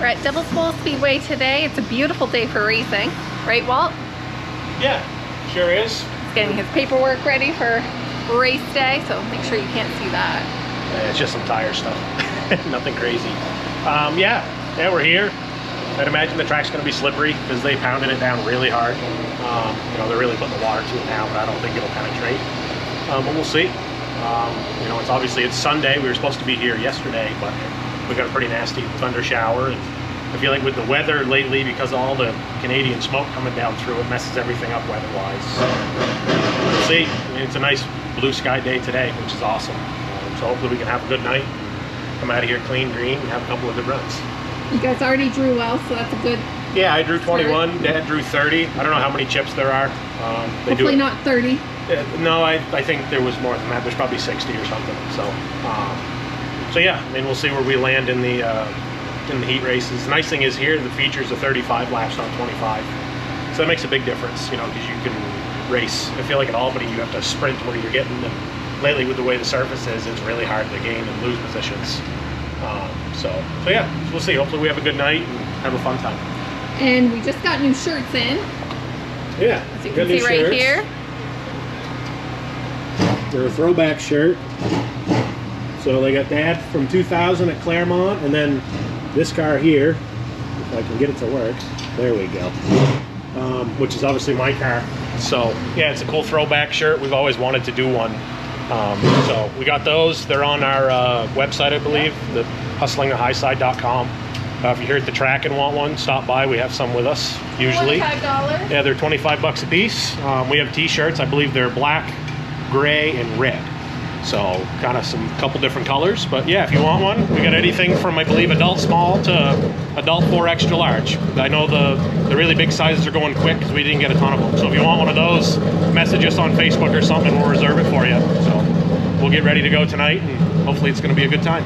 We're at Devil's Bowl Speedway today. It's a beautiful day for racing. Right, Walt? Yeah, sure is. He's getting his paperwork ready for race day, so make sure you can't see that. It's just some tire stuff. Nothing crazy. Yeah, we're here. I'd imagine the track's going to be slippery because they pounded it down really hard. You know, they're really putting the water to it now, but I don't think it'll penetrate. But we'll see. You know, it's Sunday. We were supposed to be here yesterday, but we got a pretty nasty thunder shower. And I feel like with the weather lately, because of all the Canadian smoke coming down through, it messes everything up weather-wise. So we'll see. I mean, it's a nice blue sky day today, which is awesome. So hopefully we can have a good night, come out of here clean green, and have a couple of good runs. You guys already drew well, so that's a good... Yeah, I drew 21. Dad drew 30. I don't know how many chips there are. Hopefully not 30. No, I think there was more than that. There's probably 60 or something. So, so yeah, I mean, we'll see where we land in the heat races. The nice thing is here, the features of 35 laps on 25. So that makes a big difference, you know, because you can race. I feel like at Albany, you have to sprint where you're getting them. Lately, with the way the surface is, it's really hard to gain and lose positions. So yeah, we'll see. Hopefully we have a good night and have a fun time. And we just got new shirts in. Yeah. As you can see right here. They're a throwback shirt. So they got that from 2000 at Claremont, and then this car here, if I can get it to work. There we go. Which is obviously my car. So yeah, it's a cool throwback shirt. We've always wanted to do one. So we got those. They're on our website, I believe, the hustlingthehighside.com. If you're here at the track and want one, stop by. We have some with us, usually. $25. Yeah, they're 25 bucks a piece. We have t-shirts. I believe they're black, gray, and red. So kind of some couple different colors. But yeah, if you want one, we got anything from, I believe, adult small to adult 4 extra large. I know the really big sizes are going quick because we didn't get a ton of them. So if you want one of those, message us on Facebook or something and we'll reserve it for you. So we'll get ready to go tonight and hopefully it's going to be a good time.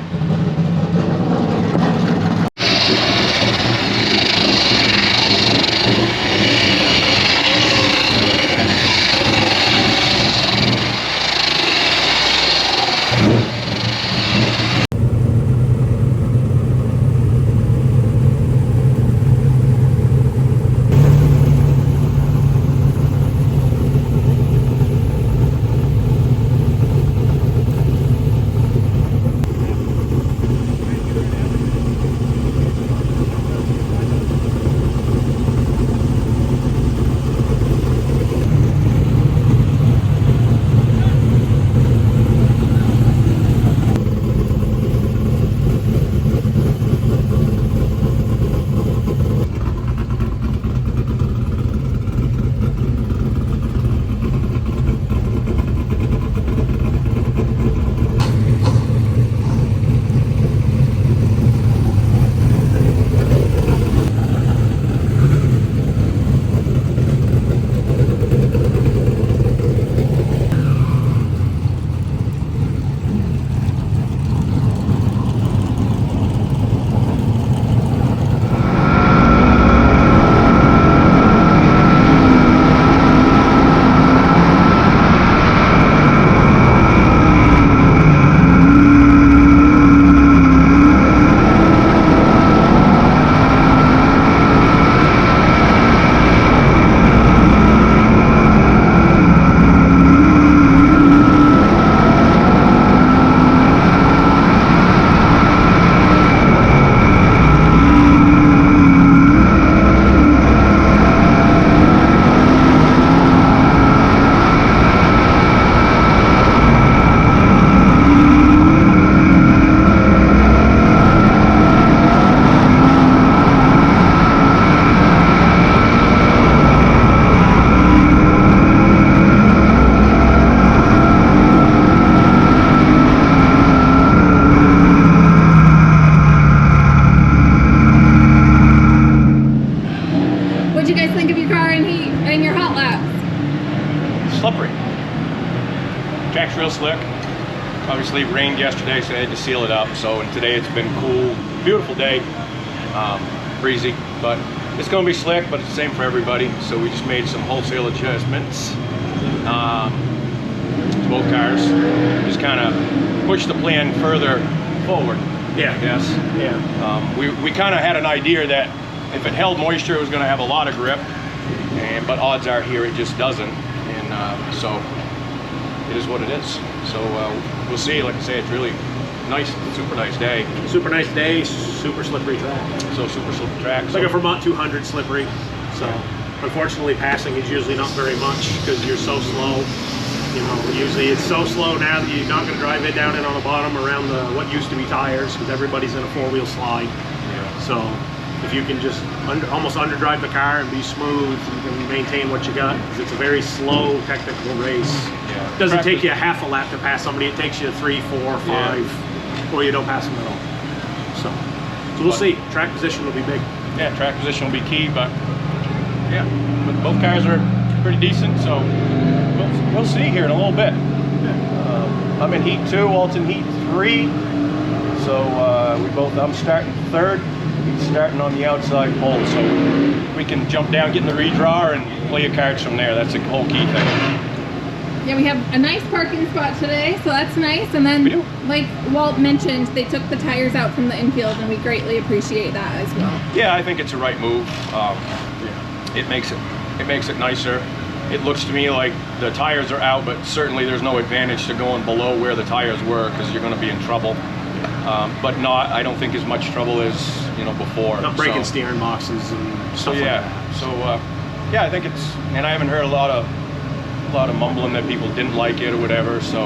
Slippery. Track's real slick. Obviously it rained yesterday, so I had to seal it up. So and today it's been cool, beautiful day, breezy, but it's going to be slick, but it's the same for everybody. So we just made some wholesale adjustments to both cars, just kind of push the plan further forward. Yeah. I guess. Yeah. We kind of had an idea that if it held moisture, it was going to have a lot of grip, but odds are here it just doesn't, and so it is what it is. So we'll see. Like I say, it's really nice, super nice day. Super nice day, super slippery track. So super slippery track. It's like a Vermont 200 slippery. So unfortunately, passing is usually not very much because you're so slow. You know, usually it's so slow now that you're not going to drive it down in on the bottom around the what used to be tires because everybody's in a four-wheel slide. Yeah. So if you can just almost underdrive the car and be smooth, you can maintain what you got because it's a very slow technical race. Yeah. It doesn't take you a half a lap to pass somebody. It takes you 3, 4, 5, or you don't pass them at all. So we'll see. Track position will be big. Yeah, track position will be key, but yeah, but both cars are pretty decent, so we'll see here in a little bit. I'm in heat 2, Walt's in heat 3, so I'm starting 3rd. He's starting on the outside pole, so we can jump down, get in the redraw, and play your cards from there. That's the whole key thing. Yeah, we have a nice parking spot today, so that's nice. And then, We do. like Walt mentioned, they took the tires out from the infield, and we greatly appreciate that as well. Yeah, I think it's the right move. It makes it nicer. It looks to me like the tires are out, but certainly there's no advantage to going below where the tires were because you're going to be in trouble. But I don't think as much trouble as before. Not breaking steering boxes and stuff like that. Yeah, I think it's, and I haven't heard a lot of mumbling that people didn't like it or whatever. So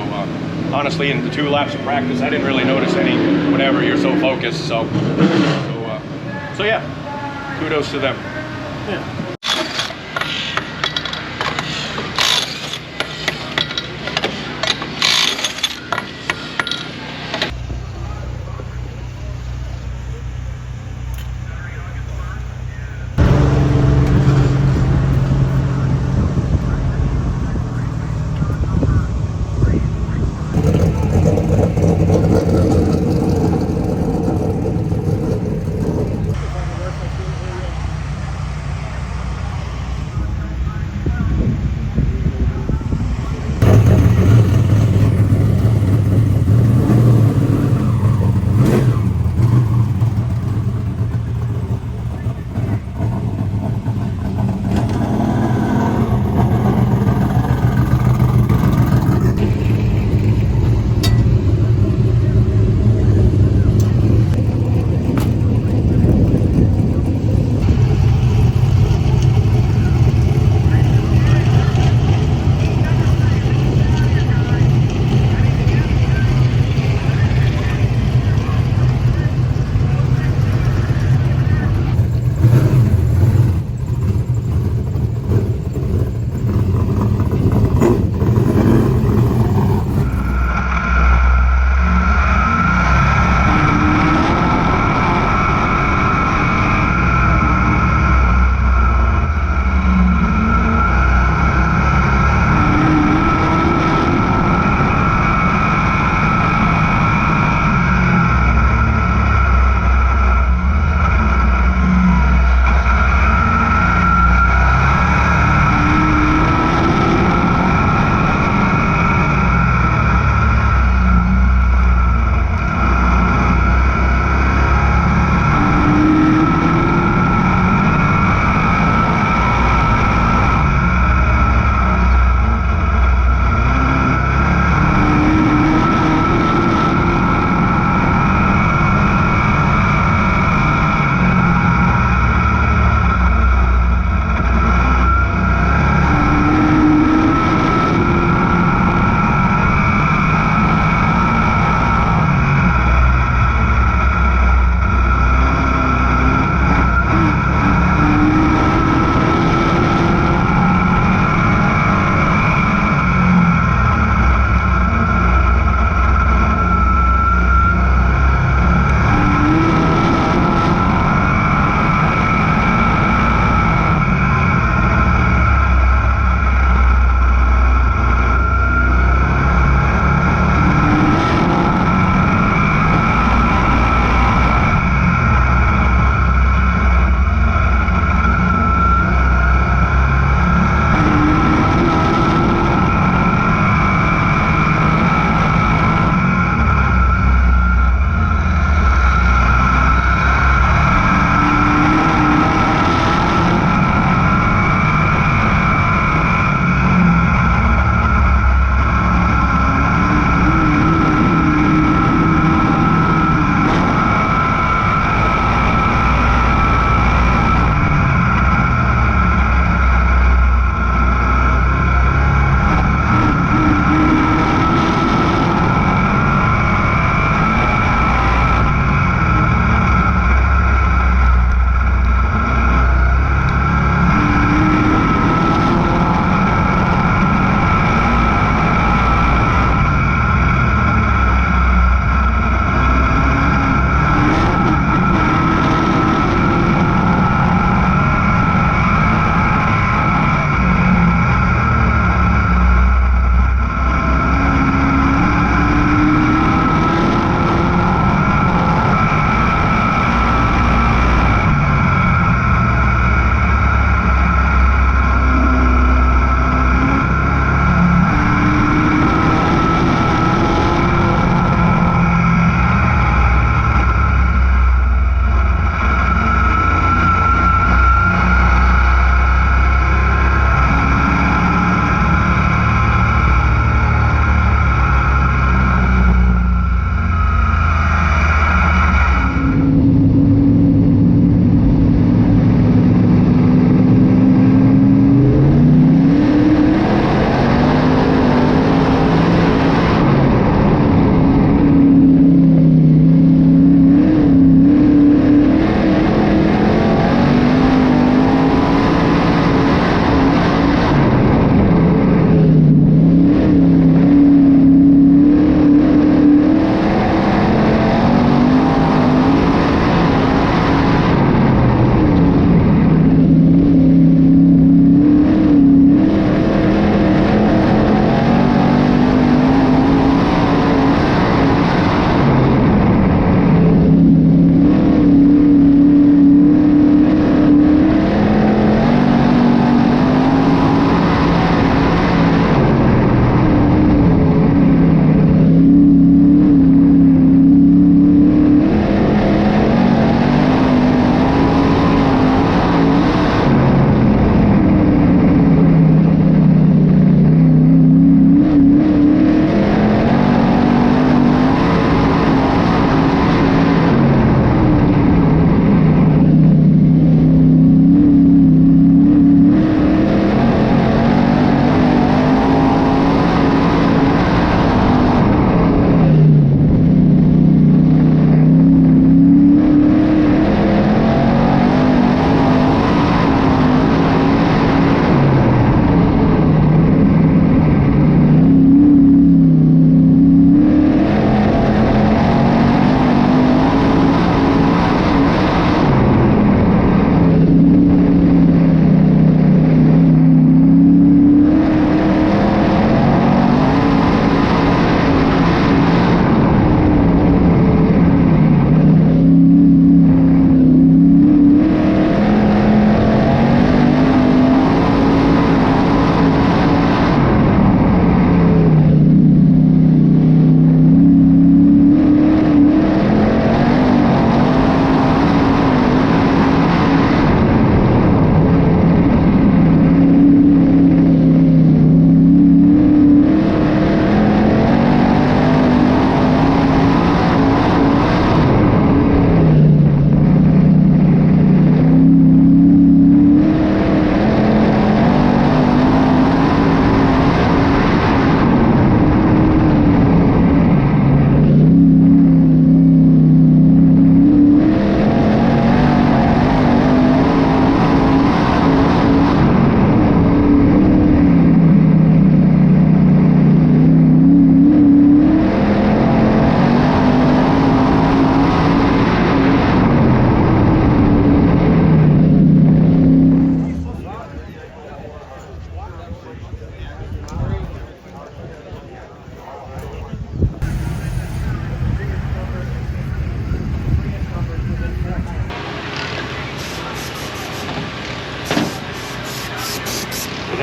honestly, in the 2 laps of practice, I didn't really notice any whatever. You're so focused, so yeah, kudos to them. Yeah.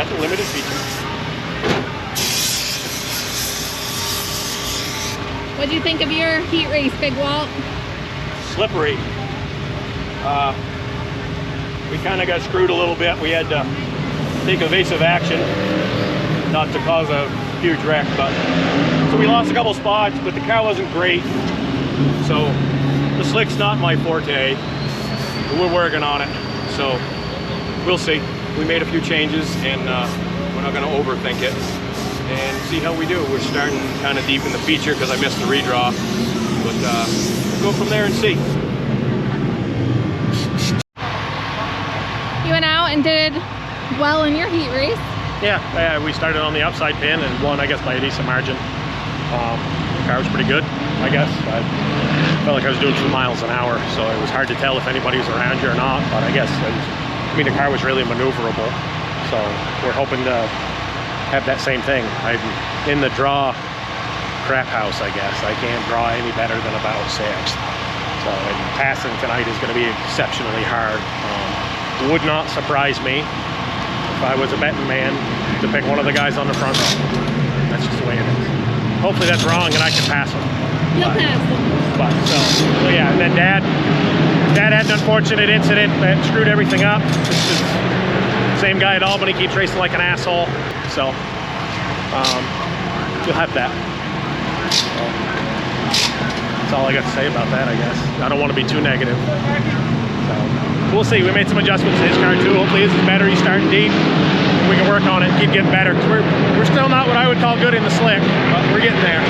that's a limited feature. What'd you think of your heat race, Big Walt? Slippery. We kind of got screwed a little bit. We had to take evasive action, not to cause a huge wreck, but so we lost a couple spots, but the car wasn't great. So the slick's not my forte. But we're working on it, so we'll see. We made a few changes, and we're not going to overthink it, and see how we do. We're starting kind of deep in the feature because I missed the redraw, but we'll go from there and see. You went out and did well in your heat race. Yeah, we started on the outside pin and won, I guess, by a decent margin. The car was pretty good, I guess. I felt like I was doing 2 miles an hour, so it was hard to tell if anybody was around you or not, but I guess, I mean, the car was really maneuverable, so we're hoping to have that same thing. I'm in the draw crap house, I guess. I can't draw any better than about 6th. So, and passing tonight is going to be exceptionally hard. Would not surprise me if I was a betting man to pick one of the guys on the front row. That's just the way it is. Hopefully that's wrong and I can pass them. You'll pass them. But so yeah, and then Dad had an unfortunate incident that screwed everything up. This is same guy at Albany, keeps racing like an asshole. So you'll have that. So, that's all I got to say about that, I guess. I don't want to be too negative. So we'll see. We made some adjustments to his car too. Hopefully his is better. He's starting deep. We can work on it, keep getting better. We're still not what I would call good in the slick, but we're getting there.